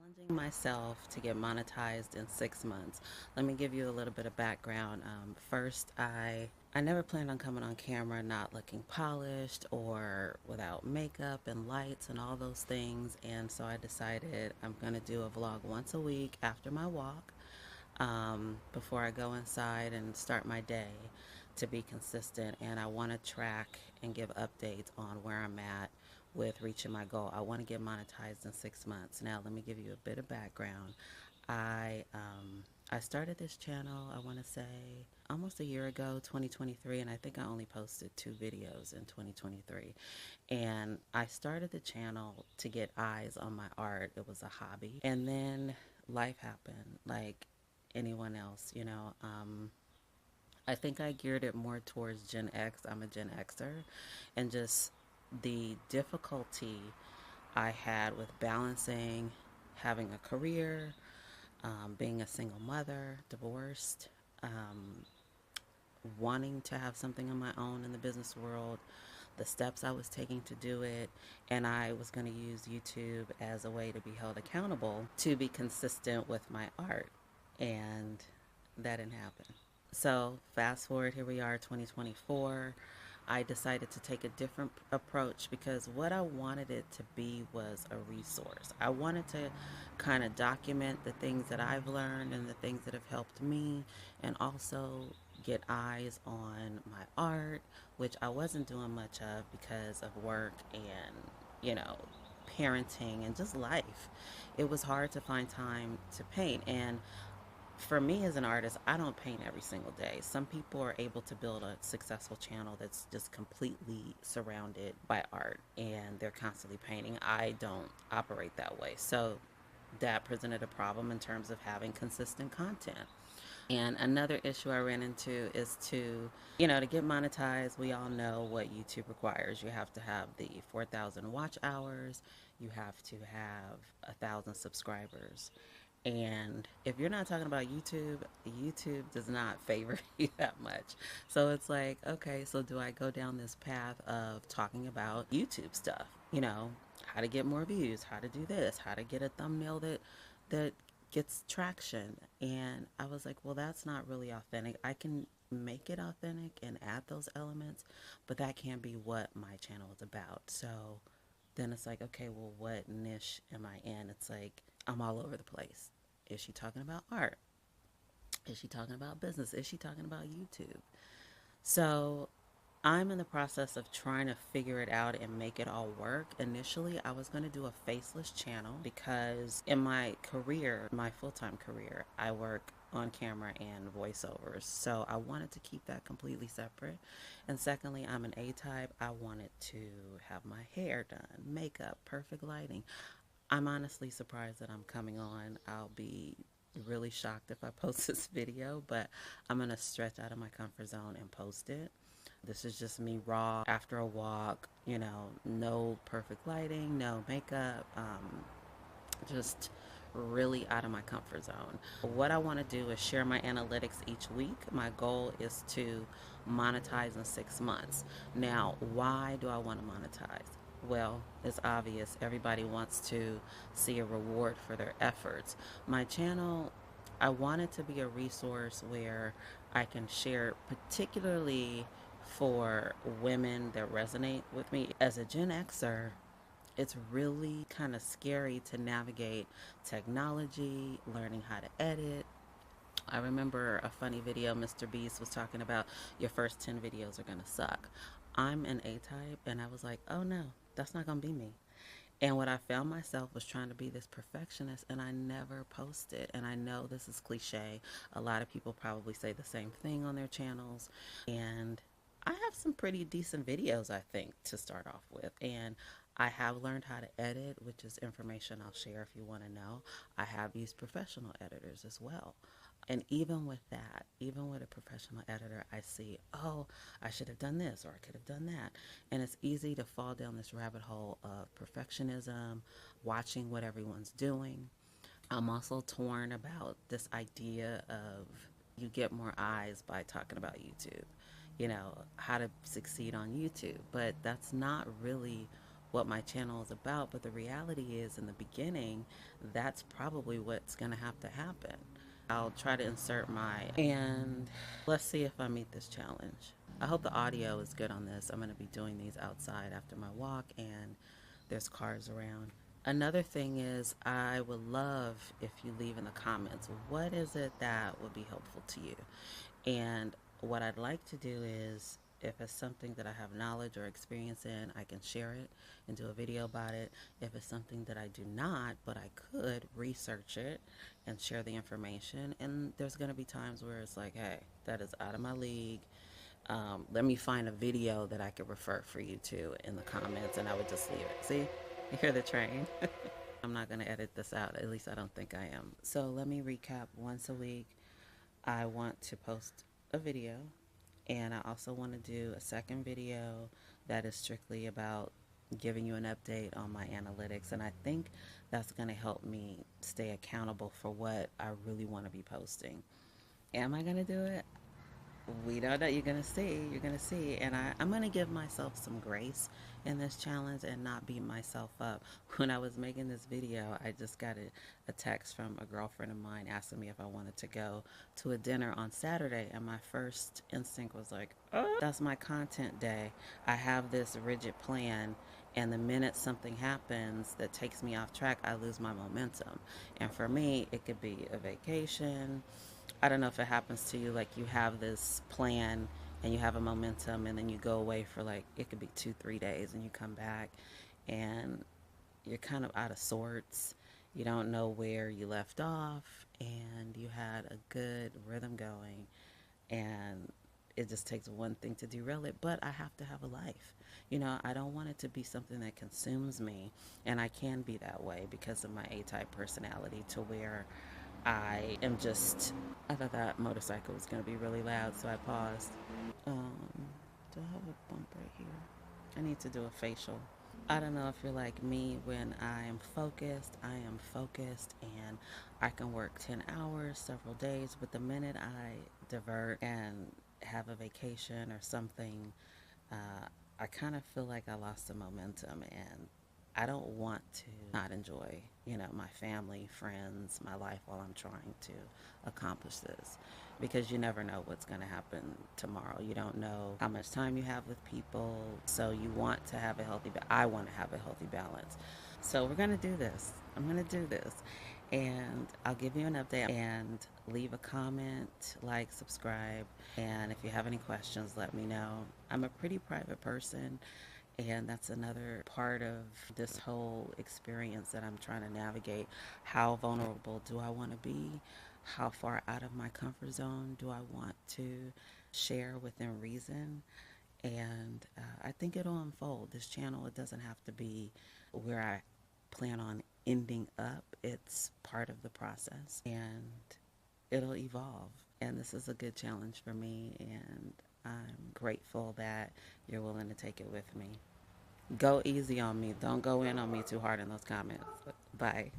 challenging myself to get monetized in 6 months. Let me give you a little bit of background. First, I never planned on coming on camera not looking polished or without makeup and lights and all those things. And so I decided I'm going to do a vlog once a week after my walk, before I go inside and start my day, to be consistent. And I want to track and give updates on where I'm at with reaching my goal. I want to get monetized in 6 months. Now, let me give you a bit of background. I I started this channel, I want to say, almost a year ago, 2023, and I think I only posted 2 videos in 2023. And I started the channel to get eyes on my art. It was a hobby. And then life happened, like anyone else, you know. I think I geared it more towards Gen X. I'm a Gen Xer, and just the difficulty I had with balancing having a career, being a single mother, divorced, wanting to have something of my own in the business world, the steps I was taking to do it, and I was going to use YouTube as a way to be held accountable to be consistent with my art, and that didn't happen. So fast forward, here we are, 2024. I decided to take a different approach because what I wanted it to be was a resource. I wanted to kind of document the things that I've learned and the things that have helped me, and also get eyes on my art, which I wasn't doing much of because of work and, you know, parenting and just life. It was hard to find time to paint. And for me as an artist, I don't paint every single day. Some people are able to build a successful channel that's just completely surrounded by art and they're constantly painting. I don't operate that way. So that presented a problem in terms of having consistent content. And another issue I ran into is to get monetized, we all know what YouTube requires. You have to have the 4,000 watch hours, you have to have 1,000 subscribers. And if you're not talking about YouTube, YouTube does not favor you that much. So it's like, okay, so do I go down this path of talking about YouTube stuff? You know, how to get more views, how to do this, how to get a thumbnail that gets traction. And I was like, well, that's not really authentic. I can make it authentic and add those elements, but that can't be what my channel is about. So then it's like, okay, well, what niche am I in? It's like, I'm all over the place. Is she talking about art? Is she talking about business? Is she talking about YouTube? So I'm in the process of trying to figure it out and make it all work. Initially, I was going to do a faceless channel because in my career, my full-time career, I work on camera and voiceovers. So I wanted to keep that completely separate. And secondly, I'm an A-type. I wanted to have my hair done, makeup, perfect lighting. I'm honestly surprised that I'm coming on. I'll be really shocked if I post this video, but I'm going to stretch out of my comfort zone and post it. This is just me raw after a walk, no perfect lighting, no makeup, just really out of my comfort zone. What I want to do is share my analytics each week. My goal is to monetize in 6 months. Now, why do I want to monetize? Well, it's obvious. Everybody wants to see a reward for their efforts. My channel, I want it to be a resource where I can share, particularly for women that resonate with me. As a Gen Xer, it's really kind of scary to navigate technology, learning how to edit. I remember a funny video 𝗏𝗏𝗏𝗏 was talking about your first 10 videos are going to suck. I'm an A-type, and I was like, oh no, that's not going to be me. And what I found myself was trying to be this perfectionist, and I never posted. And I know this is cliche. A lot of people probably say the same thing on their channels. And I have some pretty decent videos, I think, to start off with. And I have learned how to edit, which is information I'll share if you want to know. I have used professional editors as well. And even with that, even with a professional editor, I see, oh, I should have done this or I could have done that. And it's easy to fall down this rabbit hole of perfectionism, watching what everyone's doing. I'm also torn about this idea of you get more eyes by talking about YouTube, how to succeed on YouTube. But that's not really what my channel is about, but the reality is in the beginning, that's probably what's going to have to happen. I'll try to insert and let's see if I meet this challenge. I hope the audio is good on this. I'm going to be doing these outside after my walk and there's cars around. Another thing is I would love if you leave in the comments, what is it that would be helpful to you? And what I'd like to do is, if it's something that I have knowledge or experience in, I can share it and do a video about it. If it's something that I do not, but I could research it and share the information. And there's going to be times where it's like, hey, that is out of my league. Let me find a video that I could refer for you to in the comments, and I would just leave it. See, you hear the train? I'm not going to edit this out. At least I don't think I am. So let me recap. Once a week, I want to post a video, and I also want to do a second video that is strictly about giving you an update on my analytics, and I think that's going to help me stay accountable for what I really want to be posting. Am I going to do it? We know that you're going to see, and I'm going to give myself some grace in this challenge and not beat myself up. When I was making this video, I just got a text from a girlfriend of mine asking me if I wanted to go to a dinner on Saturday, and my first instinct was like, oh, that's my content day. I have this rigid plan, and the minute something happens that takes me off track, I lose my momentum. And for me, it could be a vacation. I don't know if it happens to you, like you have this plan and you have a momentum, and then you go away for like, it could be 2-3 days, and you come back and you're kind of out of sorts. You don't know where you left off, and you had a good rhythm going, and it just takes one thing to derail it. But I have to have a life. You know, I don't want it to be something that consumes me, and I can be that way because of my A-type personality, to where I thought that motorcycle was going to be really loud, so I paused. Do I have a bump right here? I need to do a facial. I don't know if you're like me. When I am focused, and I can work 10 hours, several days, but the minute I divert and have a vacation or something, I kind of feel like I lost the momentum, and I don't want to not enjoy, my family, friends, my life while I'm trying to accomplish this, because you never know what's going to happen tomorrow. You don't know how much time you have with people, so you want to have I want to have a healthy balance. So we're going to do this. I'm going to do this, and I'll give you an update, and leave a comment, like, subscribe, and if you have any questions, let me know. I'm a pretty private person, and that's another part of this whole experience that I'm trying to navigate. How vulnerable do I want to be? How far out of my comfort zone do I want to share within reason? And I think it'll unfold. This channel, it doesn't have to be where I plan on ending up. It's part of the process, and it'll evolve. And this is a good challenge for me, and I'm grateful that you're willing to take it with me. Go easy on me. Don't go in on me too hard in those comments. Bye.